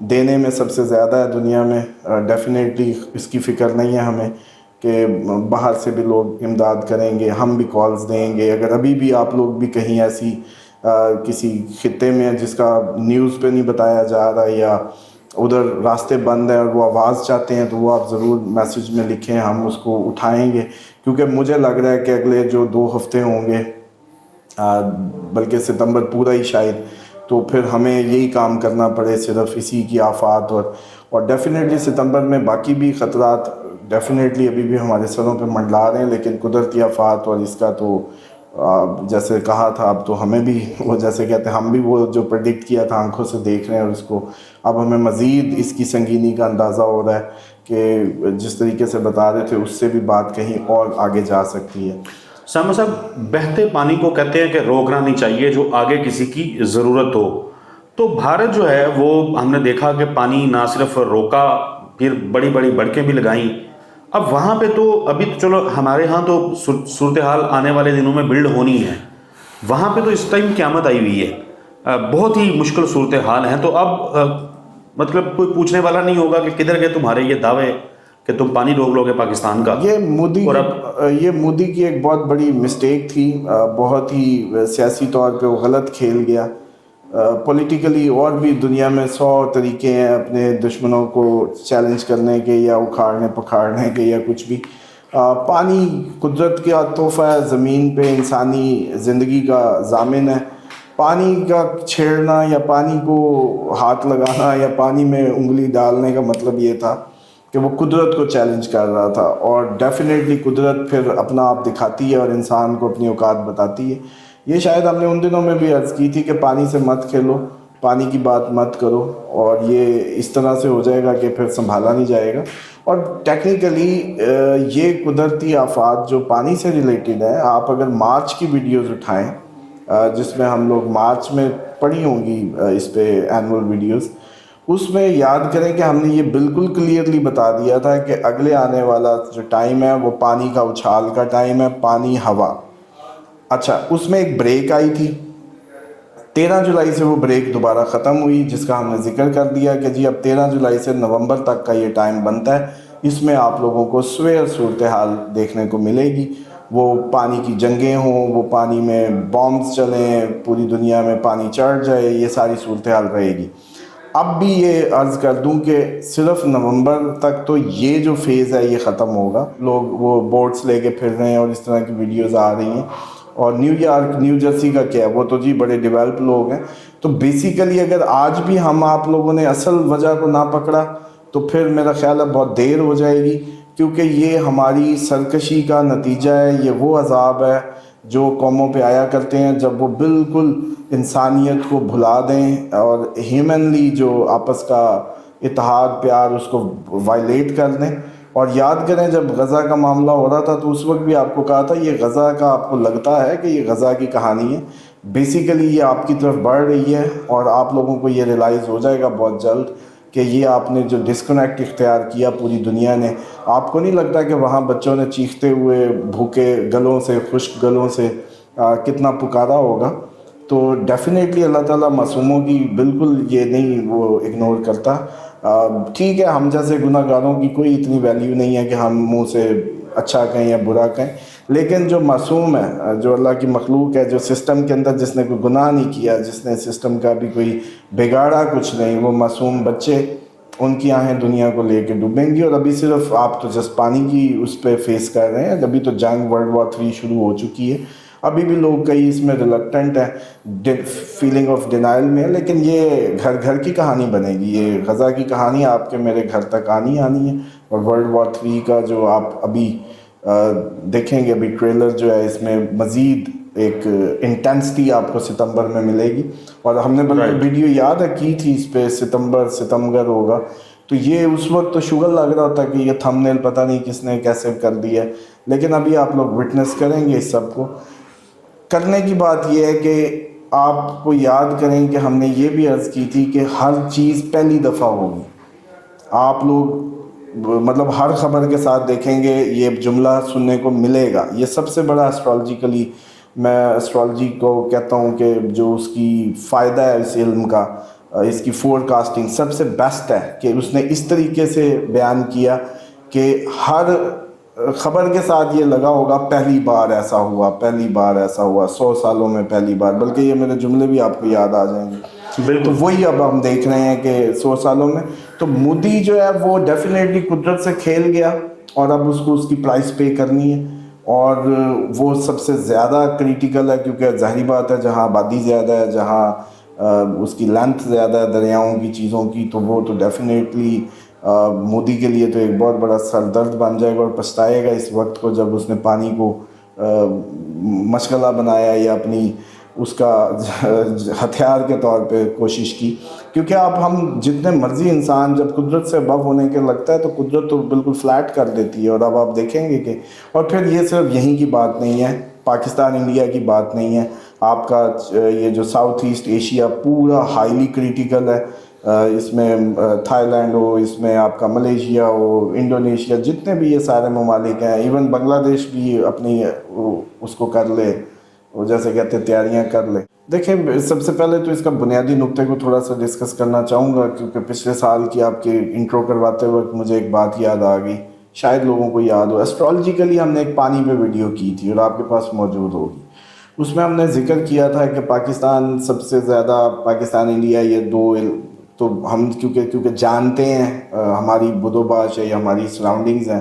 دینے میں سب سے زیادہ ہے دنیا میں. ڈیفینیٹلی اس کی فکر نہیں ہے ہمیں کہ باہر سے بھی لوگ امداد کریں گے, ہم بھی کالز دیں گے. اگر ابھی بھی آپ لوگ بھی کہیں ایسی کسی خطے میں جس کا نیوز پہ نہیں بتایا جا رہا یا ادھر راستے بند ہیں اور وہ آواز چاہتے ہیں تو وہ آپ ضرور میسیج میں لکھیں, ہم اس کو اٹھائیں گے. کیونکہ مجھے لگ رہا ہے کہ اگلے جو 2 ہفتے ہوں گے, بلکہ ستمبر پورا ہی شاید, تو پھر ہمیں یہی کام کرنا پڑے صرف اسی کی آفات. اور ڈیفینیٹلی ستمبر میں باقی بھی خطرات ڈیفینیٹلی ابھی بھی ہمارے سروں پہ منڈلا رہے ہیں, لیکن قدرتی آفات اور اس کا تو جیسے کہا تھا اب تو ہمیں بھی وہ جیسے کہتے ہیں ہم بھی وہ جو پریڈکٹ کیا تھا آنکھوں سے دیکھ رہے ہیں, اور اس کو اب ہمیں مزید اس کی سنگینی کا اندازہ ہو رہا ہے کہ جس طریقے سے بتا رہے تھے اس سے بھی بات کہیں اور آگے جا سکتی ہے. سامع صاحب, بہتے پانی کو کہتے ہیں کہ روکنا نہیں چاہیے جو آگے کسی کی ضرورت ہو. تو بھارت جو ہے وہ ہم نے دیکھا کہ پانی نہ صرف روکا, پھر بڑی بڑی بڑکیں بھی لگائیں. اب وہاں پہ تو ابھی تو چلو ہمارے ہاں تو صورتحال آنے والے دنوں میں بلڈ ہونی ہے, وہاں پہ تو اس ٹائم قیامت آئی ہوئی ہے, بہت ہی مشکل صورتحال ہیں. تو اب مطلب کوئی پوچھنے والا نہیں ہوگا کہ کدھر گئے تمہارے یہ دعوے کہ تم پانی روک لو گے پاکستان کا. یہ مودی کی ایک بہت بڑی مسٹیک تھی, بہت ہی سیاسی طور پہ وہ غلط کھیل گیا. پولیٹیکلی اور بھی دنیا میں 100 طریقے ہیں اپنے دشمنوں کو چیلنج کرنے کے یا اکھاڑنے پکھاڑنے کے یا کچھ بھی. پانی قدرت کا تحفہ ہے, زمین پہ انسانی زندگی کا ضامن ہے. پانی کا چھیڑنا یا پانی کو ہاتھ لگانا یا پانی میں انگلی ڈالنے کا مطلب یہ تھا کہ وہ قدرت کو چیلنج کر رہا تھا. اور ڈیفینیٹلی قدرت پھر اپنا آپ دکھاتی ہے اور انسان کو اپنی اوقات بتاتی ہے. یہ شاید ہم نے ان دنوں میں بھی عرض کی تھی کہ پانی سے مت کھیلو, پانی کی بات مت کرو, اور یہ اس طرح سے ہو جائے گا کہ پھر سنبھالا نہیں جائے گا. اور ٹیکنیکلی یہ قدرتی آفات جو پانی سے ریلیٹڈ ہے, آپ اگر مارچ کی ویڈیوز اٹھائیں جس میں ہم لوگ مارچ میں پڑھی ہوں گی اس پہ اینول ویڈیوز, اس میں یاد کریں کہ ہم نے یہ بالکل کلیئرلی بتا دیا تھا کہ اگلے آنے والا جو ٹائم ہے وہ پانی کا اچھال کا ٹائم ہے, پانی ہوا. اچھا, اس میں ایک بریک آئی تھی 13 جولائی سے, وہ بریک دوبارہ ختم ہوئی جس کا ہم نے ذکر کر دیا کہ جی اب 13 جولائی سے نومبر تک کا یہ ٹائم بنتا ہے. اس میں آپ لوگوں کو سویر صورتحال دیکھنے کو ملے گی. وہ پانی کی جنگیں ہوں, وہ پانی میں بامبز چلیں, پوری دنیا میں پانی چڑھ جائے, یہ ساری صورتحال رہے گی. اب بھی یہ عرض کر دوں کہ صرف نومبر تک تو یہ جو فیز ہے یہ ختم ہوگا. لوگ وہ بوٹس لے کے پھر رہے ہیں اور اس طرح کی ویڈیوز آ رہی ہیں. اور نیو یارک نیو جرسی کا کیا ہے, وہ تو جی بڑے ڈیولپ لوگ ہیں. تو بیسیکلی اگر آج بھی ہم آپ لوگوں نے اصل وجہ کو نہ پکڑا تو پھر میرا خیال ہے بہت دیر ہو جائے گی, کیونکہ یہ ہماری سرکشی کا نتیجہ ہے. یہ وہ عذاب ہے جو قوموں پہ آیا کرتے ہیں جب وہ بالکل انسانیت کو بھلا دیں اور ہیومنلی جو آپس کا اتحاد پیار اس کو وائلیٹ کر دیں. اور یاد کریں جب غزہ کا معاملہ ہو رہا تھا تو اس وقت بھی آپ کو کہا تھا یہ غزہ کا آپ کو لگتا ہے کہ یہ غزہ کی کہانی ہے, بیسیکلی یہ آپ کی طرف بڑھ رہی ہے. اور آپ لوگوں کو یہ ریلائز ہو جائے گا بہت جلد کہ یہ آپ نے جو ڈسکنیکٹ اختیار کیا پوری دنیا نے, آپ کو نہیں لگتا کہ وہاں بچوں نے چیختے ہوئے بھوکے گلوں سے خشک گلوں سے کتنا پکارا ہوگا. تو ڈیفینیٹلی اللہ تعالیٰ معصوموں کی بالکل یہ نہیں وہ اگنور کرتا. ٹھیک ہے, ہم جیسے گناہ گاروں کی کوئی اتنی ویلیو نہیں ہے کہ ہم منہ سے اچھا کہیں یا برا کہیں, لیکن جو معصوم ہے, جو اللہ کی مخلوق ہے, جو سسٹم کے اندر جس نے کوئی گناہ نہیں کیا, جس نے سسٹم کا بھی کوئی بگاڑا کچھ نہیں, وہ معصوم بچے, ان کی آنکھیں دنیا کو لے کے ڈوبیں گی. اور ابھی صرف آپ تو جس پانی کی اس پہ فیس کر رہے ہیں, ابھی تو جنگ ورلڈ وار 3 شروع ہو چکی ہے. ابھی بھی لوگ کئی اس میں ریلکٹنٹ ہیں, فیلنگ آف ڈینائل میں, لیکن یہ گھر گھر کی کہانی بنے گی. یہ غزہ کی کہانی آپ کے میرے گھر تک آنی ہے. اور ورلڈ وار 3 کا جو آپ ابھی دیکھیں گے, ابھی ٹریلر جو ہے اس میں مزید ایک انٹینسٹی آپ کو ستمبر میں ملے گی. اور ہم نے بلکہ ویڈیو یاد ہے کی تھی اس پہ, ستمبر ہوگا, تو یہ اس وقت تو شوگر لگ رہا تھا کہ یہ تھمبنیل پتہ نہیں کس نے کیسے کر دیا, لیکن ابھی آپ لوگ وٹنس کریں گے اس سب کو. کرنے کی بات یہ ہے کہ آپ کو یاد کریں کہ ہم نے یہ بھی عرض کی تھی کہ ہر چیز پہلی دفعہ ہوگی. آپ لوگ مطلب ہر خبر کے ساتھ دیکھیں گے یہ جملہ سننے کو ملے گا. یہ سب سے بڑا اسٹرالوجیکلی میں اسٹرالوجی کو کہتا ہوں کہ جو اس کی فائدہ ہے اس علم کا, اس کی فور کاسٹنگ سب سے بیسٹ ہے کہ اس نے اس طریقے سے بیان کیا کہ ہر خبر کے ساتھ یہ لگا ہوگا پہلی بار ایسا ہوا، پہلی بار ایسا ہوا، 100 سالوں میں پہلی بار، بلکہ یہ میرے جملے بھی آپ کو یاد آ جائیں گے. تو وہی اب ہم دیکھ رہے ہیں کہ 100 سالوں میں تو مودی جو ہے وہ ڈیفینیٹلی قدرت سے کھیل گیا اور اب اس کو اس کی پرائس پے کرنی ہے. اور وہ سب سے زیادہ کریٹیکل ہے کیونکہ ظاہری بات ہے جہاں آبادی زیادہ ہے، جہاں اس کی لینتھ زیادہ ہے دریاؤں کی، چیزوں کی، تو وہ تو ڈیفینیٹلی مودی کے لیے تو ایک بہت بڑا سر درد بن جائے گا اور پچھتائے گا اس وقت کو جب اس نے پانی کو مشغلہ بنایا یا اپنی اس کا ہتھیار کے طور پہ کوشش کی. کیونکہ اب ہم جتنے مرضی انسان جب قدرت سے ابو ہونے کے لگتا ہے تو قدرت تو بالکل فلیٹ کر دیتی ہے. اور اب آپ دیکھیں گے کہ اور پھر یہ صرف یہیں کی بات نہیں ہے، پاکستان انڈیا کی بات نہیں ہے، آپ کا یہ جو ساؤتھ ایسٹ ایشیا پورا ہائیلی کریٹیکل ہے. اس میں تھائی لینڈ ہو، اس میں آپ کا ملیشیا ہو، انڈونیشیا، جتنے بھی یہ سارے ممالک ہیں، ایون بنگلہ دیش بھی اپنی اس کو کر لے، وہ جیسے کہتے ہیں تیاریاں کر لے. دیکھیں سب سے پہلے تو اس کا بنیادی نقطے کو تھوڑا سا ڈسکس کرنا چاہوں گا کیونکہ پچھلے سال کی آپ کے انٹرو کرواتے وقت مجھے ایک بات یاد آ گئی، شاید لوگوں کو یاد ہو. اسٹرالوجیکلی ہم نے ایک پانی پہ ویڈیو کی تھی اور آپ کے پاس موجود ہوگی. اس میں ہم نے ذکر کیا تھا کہ پاکستان سب سے زیادہ، پاکستان انڈیا یہ دو، تو ہم کیونکہ جانتے ہیں ہماری بدو باش ہے یا ہماری سراؤنڈنگز ہیں،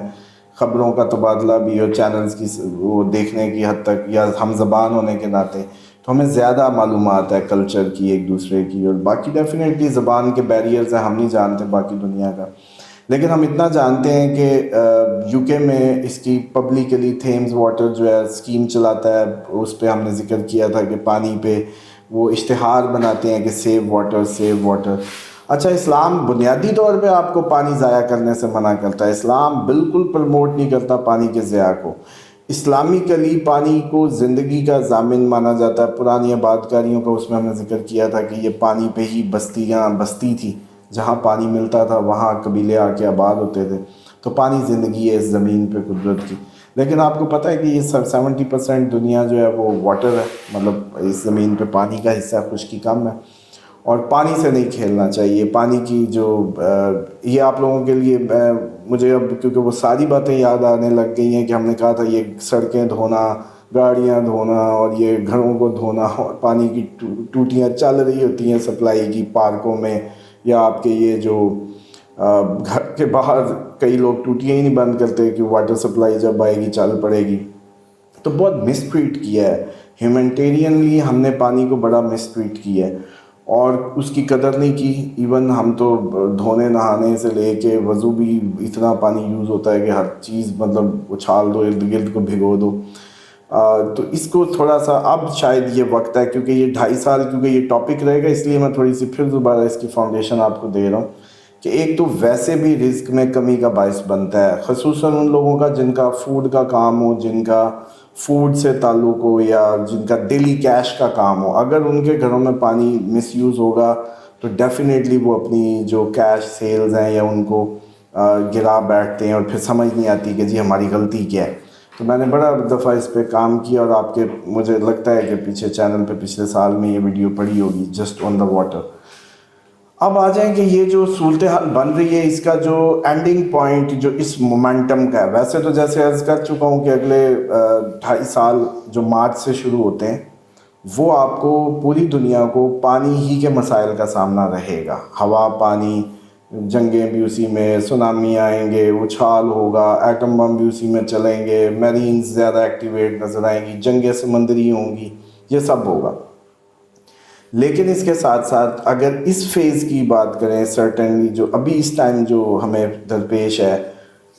خبروں کا تبادلہ بھی اور چینلز کی وہ دیکھنے کی حد تک یا ہم زبان ہونے کے ناطے تو ہمیں زیادہ معلومات ہے کلچر کی ایک دوسرے کی. اور باقی ڈیفینیٹلی زبان کے بیریئرز ہیں، ہم نہیں جانتے باقی دنیا کا، لیکن ہم اتنا جانتے ہیں کہ یو کے میں اس کی پبلکلی تھیمز واٹر جو ہے اسکیم چلاتا ہے، اس پہ ہم نے ذکر کیا تھا کہ پانی پہ وہ اشتہار بناتے ہیں کہ سیو واٹر سیو واٹر. اچھا، اسلام بنیادی طور پہ آپ کو پانی ضائع کرنے سے منع کرتا ہے. اسلام بالکل پروموٹ نہیں کرتا پانی کے ضیاع کو. اسلامیکلی پانی کو زندگی کا ضامن مانا جاتا ہے. پرانی آبادکاریوں کا اس میں ہم نے ذکر کیا تھا کہ یہ پانی پہ ہی بستی تھی، جہاں پانی ملتا تھا وہاں قبیلے آ کے آباد ہوتے تھے. تو پانی زندگی ہے اس زمین پہ قدرت کی. لیکن آپ کو پتہ ہے کہ یہ 70% دنیا جو ہے وہ واٹر ہے، مطلب اس زمین پہ پانی کا حصہ خشکی کم ہے اور پانی سے نہیں کھیلنا چاہیے. پانی کی جو یہ آپ لوگوں کے لیے مجھے اب کیونکہ وہ ساری باتیں یاد آنے لگ گئی ہیں کہ ہم نے کہا تھا یہ سڑکیں دھونا، گاڑیاں دھونا اور یہ گھروں کو دھونا، اور پانی کی ٹوٹیاں چل رہی ہوتی ہیں سپلائی کی پارکوں میں، یا آپ کے یہ جو گھر کے باہر کئی لوگ ٹوٹیاں ہی نہیں بند کرتے کہ واٹر سپلائی جب آئے گی چل پڑے گی. تو بہت مس ٹریٹ کیا ہے ہیومینٹیرینلی، ہم نے پانی کو بڑا مس ٹریٹ کیا ہے اور اس کی قدر نہیں کی. ایون ہم تو دھونے نہانے سے لے کے وضو بھی اتنا پانی یوز ہوتا ہے کہ ہر چیز مطلب اچھال دو، ارد گرد کو بھگو دو. تو اس کو تھوڑا سا اب شاید یہ وقت ہے، کیونکہ یہ 2.5 سال کیونکہ یہ ٹاپک رہے گا، اس لیے میں تھوڑی سی پھر دوبارہ اس کی فاؤنڈیشن آپ کو دے رہا ہوں کہ ایک تو ویسے بھی رزق میں کمی کا باعث بنتا ہے، خصوصاً ان لوگوں کا جن کا فوڈ کا کام ہو، جن کا فوڈ سے تعلق ہو یا جن کا ڈیلی کیش کا کام ہو. اگر ان کے گھروں میں پانی مس یوز ہوگا تو ڈیفینیٹلی وہ اپنی جو کیش سیلز ہیں یا ان کو گرا بیٹھتے ہیں اور پھر سمجھ نہیں آتی کہ جی ہماری غلطی کیا ہے. تو میں نے بڑا دفعہ اس پہ کام کیا اور آپ کے مجھے لگتا ہے کہ پیچھے چینل پہ پچھلے سال میں یہ ویڈیو پڑی ہوگی جسٹ آن دا واٹر. اب آ جائیں کہ یہ جو صورتحال بن رہی ہے اس کا جو اینڈنگ پوائنٹ جو اس مومنٹم کا ہے، ویسے تو جیسے عرض کر چکا ہوں کہ اگلے 2.5 سال جو مارچ سے شروع ہوتے ہیں وہ آپ کو پوری دنیا کو پانی ہی کے مسائل کا سامنا رہے گا. ہوا، پانی، جنگیں بھی اسی میں، سونامی آئیں گے، اچھال ہوگا، ایٹم بم بھی اسی میں چلیں گے، میرینز زیادہ ایکٹیویٹ نظر آئیں گی، جنگیں سمندری ہوں گی، یہ سب ہوگا. لیکن اس کے ساتھ ساتھ اگر اس فیز کی بات کریں، سرٹنلی جو ابھی اس ٹائم جو ہمیں درپیش ہے،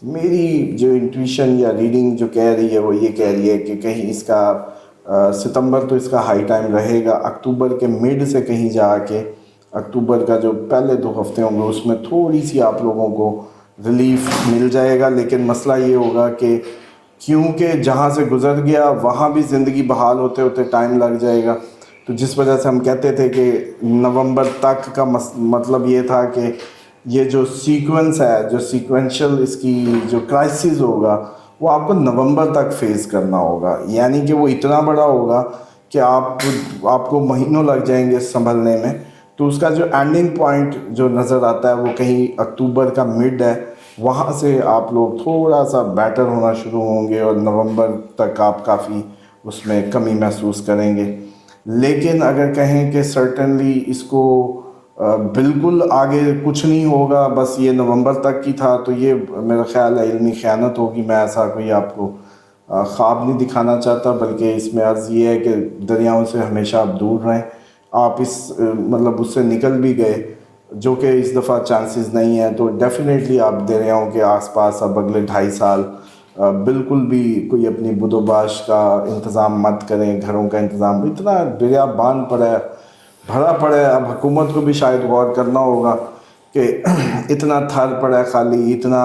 میری جو انٹویشن یا ریڈنگ جو کہہ رہی ہے وہ یہ کہہ رہی ہے کہ کہیں اس کا ستمبر تو اس کا ہائی ٹائم رہے گا، اکتوبر کے مڈ سے کہیں جا کے اکتوبر کا جو پہلے 2 ہفتے ہوں گے اس میں تھوڑی سی آپ لوگوں کو ریلیف مل جائے گا. لیکن مسئلہ یہ ہوگا کہ کیونکہ جہاں سے گزر گیا وہاں بھی زندگی بحال ہوتے ہوتے ٹائم لگ جائے گا. تو جس وجہ سے ہم کہتے تھے کہ نومبر تک کا مطلب یہ تھا کہ یہ جو سیکوینس ہے، جو سیکوینشل اس کی جو کرائسس ہوگا وہ آپ کو نومبر تک فیس کرنا ہوگا. یعنی کہ وہ اتنا بڑا ہوگا کہ آپ کو مہینوں لگ جائیں گے سنبھلنے میں. تو اس کا جو اینڈنگ پوائنٹ جو نظر آتا ہے وہ کہیں اکتوبر کا مڈ ہے، وہاں سے آپ لوگ تھوڑا سا بیٹر ہونا شروع ہوں گے اور نومبر تک آپ کافی اس میں کمی محسوس کریں گے. لیکن اگر کہیں کہ سرٹنلی اس کو بالکل آگے کچھ نہیں ہوگا، بس یہ نومبر تک کی تھا، تو یہ میرا خیال ہے علمی خیانت ہوگی. میں ایسا کوئی آپ کو خواب نہیں دکھانا چاہتا، بلکہ اس میں عرض یہ ہے کہ دریاؤں سے ہمیشہ آپ دور رہیں. آپ مطلب اس سے نکل بھی گئے، جو کہ اس دفعہ چانسز نہیں ہیں، تو ڈیفینیٹلی آپ دریاؤں کے آس پاس اب اگلے 2.5 سال بالکل بھی کوئی اپنی بد و باش کا انتظام مت کریں. گھروں کا انتظام، اتنا دریا باندھ پڑا ہے، بھرا پڑا ہے. اب حکومت کو بھی شاید غور کرنا ہوگا کہ اتنا تھر پڑا ہے خالی، اتنا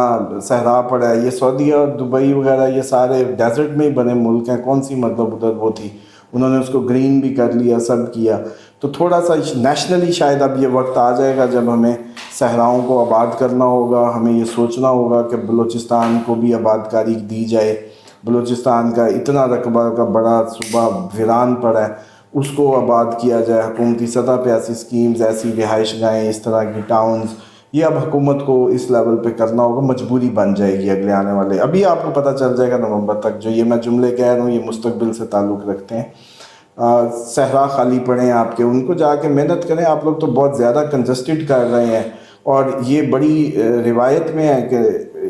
صحرا پڑا ہے. یہ سعودیہ اور دبئی وغیرہ یہ سارے ڈیزرٹ میں ہی بنے ملک ہیں، کون سی مطلب ادھر وہ تھی، انہوں نے اس کو گرین بھی کر لیا، سب کیا. تو تھوڑا سا نیشنلی شاید اب یہ وقت آ جائے گا جب ہمیں صحراؤں کو آباد کرنا ہوگا. ہمیں یہ سوچنا ہوگا کہ بلوچستان کو بھی آباد کاری دی جائے. بلوچستان کا اتنا رقبہ کا بڑا صوبہ ویران پڑا ہے، اس کو آباد کیا جائے. حکومتی سطح پہ ایسی اسکیمز، ایسی رہائش گاہیں، اس طرح کی ٹاؤنز، یہ اب حکومت کو اس لیول پہ کرنا ہوگا. مجبوری بن جائے گی اگلے آنے والے. ابھی آپ کو پتہ چل جائے گا نومبر تک. جو یہ میں جملے کہہ رہا ہوں یہ مستقبل سے تعلق رکھتے ہیں. صحرا خالی پڑے ہیں آپ کے، ان کو جا کے محنت کریں. آپ لوگ تو بہت زیادہ کنجسٹڈ کر رہے ہیں، اور یہ بڑی روایت میں ہے کہ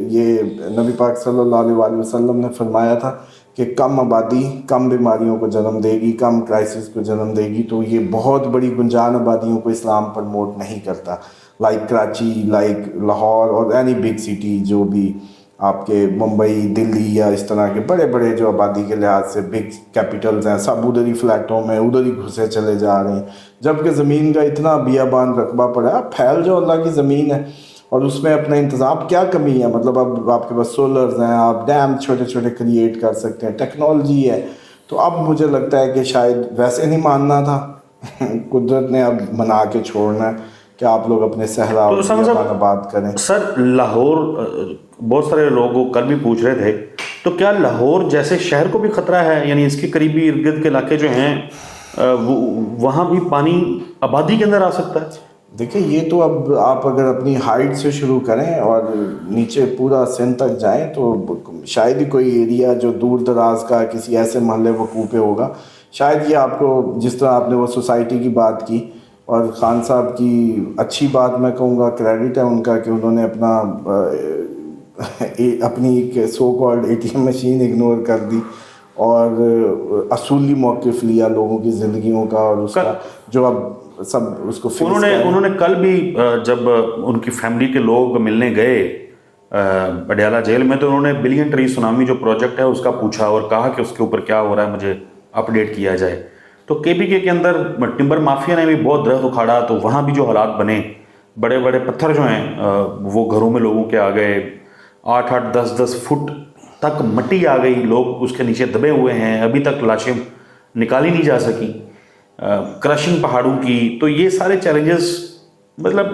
یہ نبی پاک صلی اللہ علیہ وآلہ وسلم نے فرمایا تھا کہ کم آبادی کم بیماریوں کو جنم دے گی، کم کرائسس کو جنم دے گی. تو یہ بہت بڑی گنجان آبادیوں کو اسلام پروموٹ نہیں کرتا، لائک کراچی، لائک لاہور اور اینی بگ سٹی، جو بھی آپ کے ممبئی، دلی یا اس طرح کے بڑے بڑے جو آبادی کے لحاظ سے بگ کیپٹلز ہیں، سب ادھر ہی فلیٹوں میں ادھر ہی گھسے چلے جا رہے ہیں. جبکہ زمین کا اتنا بیابان رقبہ پڑا ہے. آپ پھیل جو اللہ کی زمین ہے اور اس میں اپنا انتظام، کیا کمی ہے؟ مطلب اب آپ کے پاس سولرز ہیں، آپ ڈیم چھوٹے چھوٹے کریٹ کر سکتے ہیں، ٹیکنالوجی ہے. تو اب مجھے لگتا ہے کہ شاید ویسے نہیں ماننا تھا، قدرت نے اب منا کے چھوڑنا ہے کہ آپ لوگ اپنے صحرا اور بیابان آباد کریں. سر لاہور، بہت سارے لوگ کل بھی پوچھ رہے تھے، تو کیا لاہور جیسے شہر کو بھی خطرہ ہے؟ یعنی اس کے قریبی ارد گرد کے علاقے جو ہیں وہاں بھی پانی آبادی کے اندر آ سکتا ہے؟ دیکھیں یہ تو اب آپ اگر اپنی ہائٹ سے شروع کریں اور نیچے پورا سندھ تک جائیں تو شاید ہی کوئی ایریا جو دور دراز کا کسی ایسے محلے وقوع پہ ہوگا. شاید یہ آپ کو، جس طرح آپ نے وہ سوسائٹی کی بات کی، اور خان صاحب کی اچھی بات میں کہوں گا، کریڈٹ ہے ان کا کہ انہوں نے اپنی ایک so called ATM machine ignore کر دی اور اصولی موقف لیا لوگوں کی زندگیوں کا، اور اس کا جو اب سب اس کو فیس انہوں نے کل بھی جب ان کی فیملی کے لوگ ملنے گئے پڈیالہ جیل میں، تو انہوں نے بلین ٹری سونامی جو پروجیکٹ ہے اس کا پوچھا اور کہا کہ اس کے اوپر کیا ہو رہا ہے، مجھے اپڈیٹ کیا جائے. تو KPK کے اندر ٹمبر مافیا نے بھی بہت درخت اکھاڑا، تو وہاں بھی جو حالات بنے، بڑے بڑے پتھر جو ہیں وہ گھروں میں لوگوں کے آ گئے، 8-8 10-10 فٹ تک مٹی آ گئی، لوگ اس کے نیچے دبے ہوئے ہیں، ابھی تک لاشیں نکالی نہیں جا سکی، کرشنگ پہاڑوں کی. تو یہ سارے چیلنجز، مطلب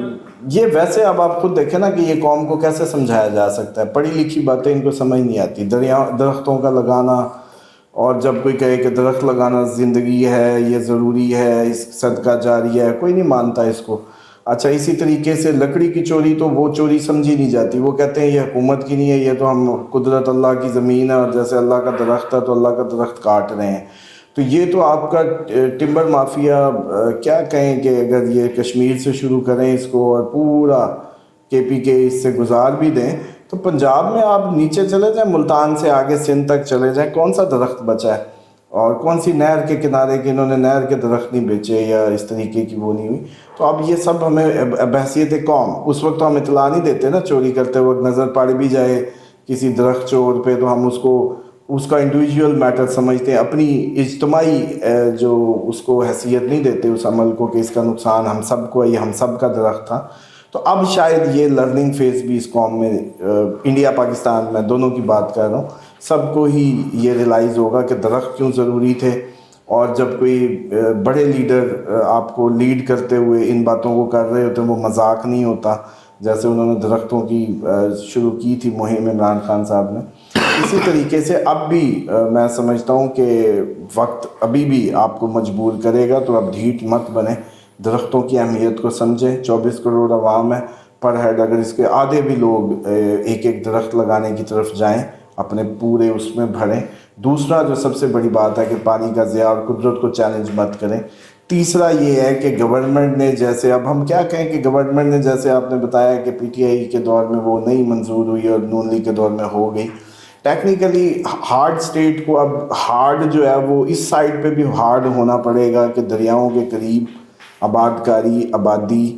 یہ ویسے اب آپ خود دیکھیں نا کہ یہ قوم کو کیسے سمجھایا جا سکتا ہے. پڑھی لکھی باتیں ان کو سمجھ نہیں آتی. درختوں کا لگانا، اور جب کوئی کہے کہ درخت لگانا زندگی ہے، یہ ضروری ہے، اس صدقہ جاری ہے، کوئی نہیں مانتا اس کو. اچھا اسی طریقے سے لکڑی کی چوری تو وہ چوری سمجھی نہیں جاتی. وہ کہتے ہیں یہ حکومت کی نہیں ہے، یہ تو ہم قدرت اللہ کی زمین ہے، اور جیسے اللہ کا درخت ہے تو اللہ کا درخت کاٹ رہے ہیں. تو یہ تو آپ کا ٹمبر مافیا، کیا کہیں کہ اگر یہ کشمیر سے شروع کریں اس کو اور پورا KPK اس سے گزار بھی دیں، تو پنجاب میں آپ نیچے چلے جائیں، ملتان سے آگے سندھ تک چلے جائیں، کون سا درخت بچا ہے؟ اور کون سی نہر کے کنارے کے انہوں نے نہر کے درخت نہیں بیچے یا اس طریقے کی وہ نہیں ہوئی. تو اب یہ سب ہمیں بحثیت قوم، اس وقت تو ہم اطلاع نہیں دیتے نا، چوری کرتے وقت نظر پڑ بھی جائے کسی درخت چور پہ تو ہم اس کا انڈیویجول میٹر سمجھتے ہیں، اپنی اجتماعی جو اس کو حیثیت نہیں دیتے اس عمل کو کہ اس کا نقصان ہم سب کو ہے، یہ ہم سب کا درخت تھا. تو اب شاید یہ لرننگ فیز بھی اس قوم میں، انڈیا پاکستان میں دونوں کی بات کر رہا ہوں، سب کو ہی یہ ریلائز ہوگا کہ درخت کیوں ضروری تھے. اور جب کوئی بڑے لیڈر آپ کو لیڈ کرتے ہوئے ان باتوں کو کر رہے ہوتے ہیں، وہ مذاق نہیں ہوتا. جیسے انہوں نے درختوں کی شروع کی تھی مہم عمران خان صاحب نے، اسی طریقے سے اب بھی میں سمجھتا ہوں کہ وقت ابھی بھی آپ کو مجبور کرے گا. تو اب ڈھیٹ مت بنے درختوں کی اہمیت کو سمجھیں. 24 کروڑ عوام ہے پر ہیڈ، اگر اس کے آدھے بھی لوگ ایک ایک درخت لگانے کی طرف جائیں، اپنے پورے اس میں بھریں. دوسرا جو سب سے بڑی بات ہے کہ پانی کا ضیاع اور قدرت کو چیلنج مت کریں. تیسرا یہ ہے کہ گورنمنٹ نے جیسے، اب ہم کیا کہیں کہ گورنمنٹ نے جیسے آپ نے بتایا کہ پی ٹی آئی کے دور میں وہ نہیں منظور ہوئی اور نون لیگ کے دور میں ہو گئی. ٹیکنیکلی ہارڈ اسٹیٹ کو اب ہارڈ جو ہے وہ اس سائڈ پہ بھی ہارڈ ہونا پڑے گا کہ دریاؤں کے قریب آبادی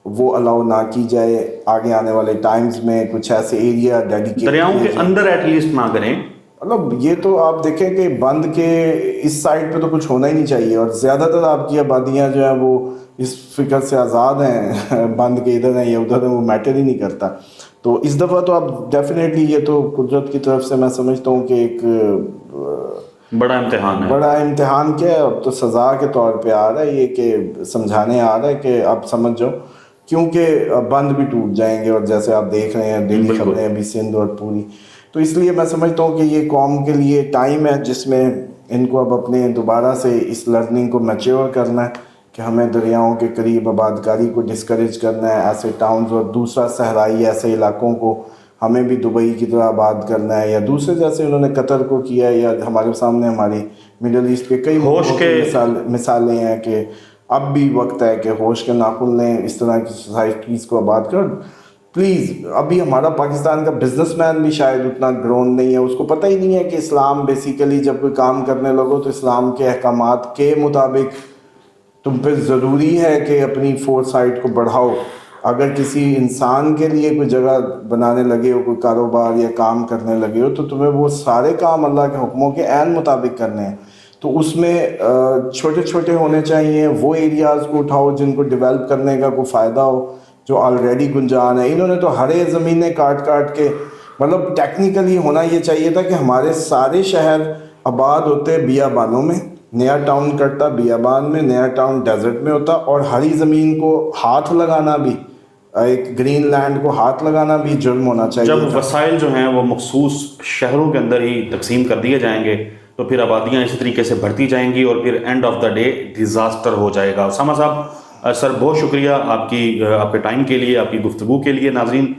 وہ الاؤ نہ کی جائے. آگے آنے والے ٹائمز میں کچھ ایسے ایریا ڈیڈیکیٹ دریاؤں کے اندر ایٹ لیسٹ نہ کریں. مطلب یہ تو آپ دیکھیں کہ بند کے اس سائڈ پہ تو کچھ ہونا ہی نہیں چاہیے، اور زیادہ تر آپ کی آبادیاں جو ہیں وہ اس فکر سے آزاد ہیں بند کے ادھر ہیں یا ادھر ہیں، وہ میٹر ہی نہیں کرتا. تو اس دفعہ تو اب ڈیفینیٹلی یہ تو قدرت کی طرف سے میں سمجھتا ہوں کہ ایک بڑا امتحان ہے. بڑا امتحان کیا ہے، اب تو سزا کے طور پہ آ رہا ہے یہ کہ سمجھانے آ رہا ہے کہ اب سمجھ جاؤ، کیونکہ بند بھی ٹوٹ جائیں گے. اور جیسے آپ دیکھ رہے ہیں ڈیلی خبریں ابھی سندھ اور پوری، تو اس لیے میں سمجھتا ہوں کہ یہ قوم کے لیے ٹائم ہے جس میں ان کو اب اپنے دوبارہ سے اس لرننگ کو میچور کرنا ہے کہ ہمیں دریاؤں کے قریب آبادکاری کو ڈسکریج کرنا ہے، ایسے ٹاؤنز، اور دوسرا صحرائی ایسے علاقوں کو ہمیں بھی دبئی کی طرح آباد کرنا ہے، یا دوسرے جیسے انہوں نے قطر کو کیا ہے، یا ہمارے سامنے ہماری مڈل ایسٹ کے کئی مثالیں ہیں کہ اب بھی وقت ہے کہ ہوش کے ناخن لیں، اس طرح کی سوسائٹیز کو آباد کر. پلیز، ابھی ہمارا پاکستان کا بزنس مین بھی شاید اتنا گرون نہیں ہے، اس کو پتہ ہی نہیں ہے کہ اسلام بیسیکلی جب کوئی کام کرنے لگو تو اسلام کے احکامات کے مطابق تم پہ ضروری ہے کہ اپنی فورتھ سائٹ کو بڑھاؤ. اگر کسی انسان کے لیے کوئی جگہ بنانے لگے ہو، کوئی کاروبار یا کام کرنے لگے ہو، تو تمہیں وہ سارے کام اللہ کے حکموں کے عین مطابق کرنے ہیں. تو اس میں چھوٹے چھوٹے ہونے چاہیے، وہ ایریاز کو اٹھاؤ جن کو ڈیولپ کرنے کا کوئی فائدہ ہو، جو آلریڈی گنجان ہے. انہوں نے تو ہرے زمینیں کاٹ کے، مطلب ٹیکنیکلی ہونا یہ چاہیے تھا کہ ہمارے سارے شہر آباد ہوتے بیابانوں میں، نیا ٹاؤن کٹتا بیابان میں، نیا ٹاؤن ڈیزرٹ میں ہوتا، اور ہری زمین کو ہاتھ لگانا بھی، ایک گرین لینڈ کو ہاتھ لگانا بھی جرم ہونا چاہیے. جب وسائل جو ہیں وہ مخصوص شہروں کے اندر ہی تقسیم کر دیے جائیں گے تو پھر آبادیاں اسی طریقے سے بڑھتی جائیں گی اور پھر end of the day disaster ہو جائے گا. اسامہ صاحب سر بہت شکریہ آپ کے ٹائم کے لیے، آپ کی گفتگو کے لیے. ناظرین